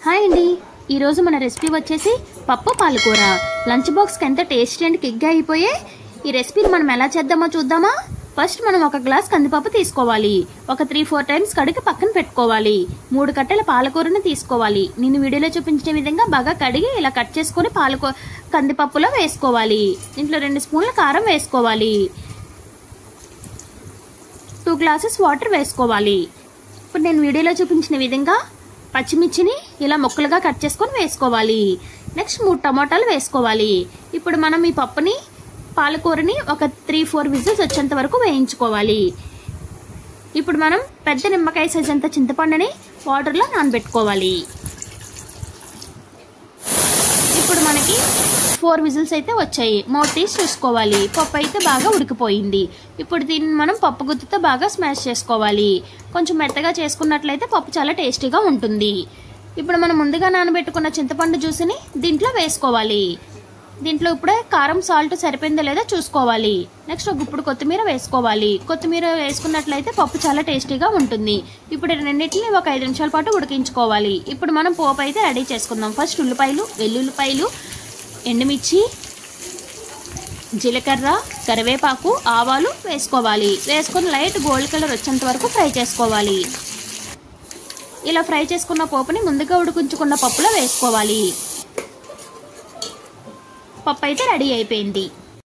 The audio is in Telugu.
హాయ్ అండి, ఈరోజు మన రెసిపీ వచ్చేసి పప్పు పాలకూర. లంచ్ బాక్స్కి ఎంత టేస్టీ అండ్ కిక్గా అయిపోయే ఈ రెసిపీని మనం ఎలా చేద్దామో చూద్దామా. ఫస్ట్ మనం ఒక గ్లాస్ కందిపప్పు తీసుకోవాలి. ఒక 3-4 టైమ్స్ కడిగి పక్కన పెట్టుకోవాలి. 3 కట్టెల పాలకూరని తీసుకోవాలి. నేను వీడియోలో చూపించిన విధంగా బాగా కడిగి ఇలా కట్ చేసుకుని కందిపప్పులో వేసుకోవాలి. దీంట్లో 2 స్పూన్ల కారం వేసుకోవాలి. 2 గ్లాసెస్ వాటర్ వేసుకోవాలి. ఇప్పుడు నేను వీడియోలో చూపించిన విధంగా పచ్చిమిర్చిని ఇలా ముక్కలుగా కట్ చేసుకొని వేసుకోవాలి. నెక్స్ట్ 3 టమాటాలు వేసుకోవాలి. ఇప్పుడు మనం ఈ పప్పుని పాలకూరని ఒక 3-4 విజిల్స్ వచ్చేంత వరకు వేయించుకోవాలి. ఇప్పుడు మనం పెద్ద నిమ్మకాయ సైజ్ అంత చింతపండుని వాటర్లో నానబెట్టుకోవాలి. ఇప్పుడు మనకి 4 విజిల్స్ అయితే వచ్చాయి. మౌత్ తీసి చూసుకోవాలి. పప్పు అయితే బాగా ఉడికిపోయింది. ఇప్పుడు దీన్ని మనం పప్పు గుత్తితో బాగా స్మాష్ చేసుకోవాలి. కొంచెం మెత్తగా చేసుకున్నట్లయితే పప్పు చాలా టేస్టీగా ఉంటుంది. ఇప్పుడు మనం ముందుగా నానబెట్టుకున్న చింతపండు జ్యూస్ని దీంట్లో వేసుకోవాలి. దీంట్లో ఇప్పుడే కారం సాల్ట్ సరిపోయిందో లేదో చూసుకోవాలి. నెక్స్ట్ ఒక గుప్పుడు కొత్తిమీర వేసుకోవాలి. కొత్తిమీర వేసుకున్నట్లయితే పప్పు చాలా టేస్టీగా ఉంటుంది. ఇప్పుడు రెండింటిని ఒక 5 నిమిషాల పాటు ఉడికించుకోవాలి. ఇప్పుడు మనం పోపు అయితే రెడీ చేసుకుందాం. ఫస్ట్ ఉల్లిపాయలు, వెల్లుల్లిపాయలు, ఎండుమిర్చి, జీలకర్ర, కరివేపాకు, ఆవాలు వేసుకోవాలి. వేసుకొని లైట్ గోల్డ్ కలర్ వచ్చేంత వరకు ఫ్రై చేసుకోవాలి. ఇలా ఫ్రై చేసుకున్న పోపుని ముందుగా ఉడికించుకున్న పప్పులో వేసుకోవాలి. పప్పు అయితే రెడీ అయిపోయింది.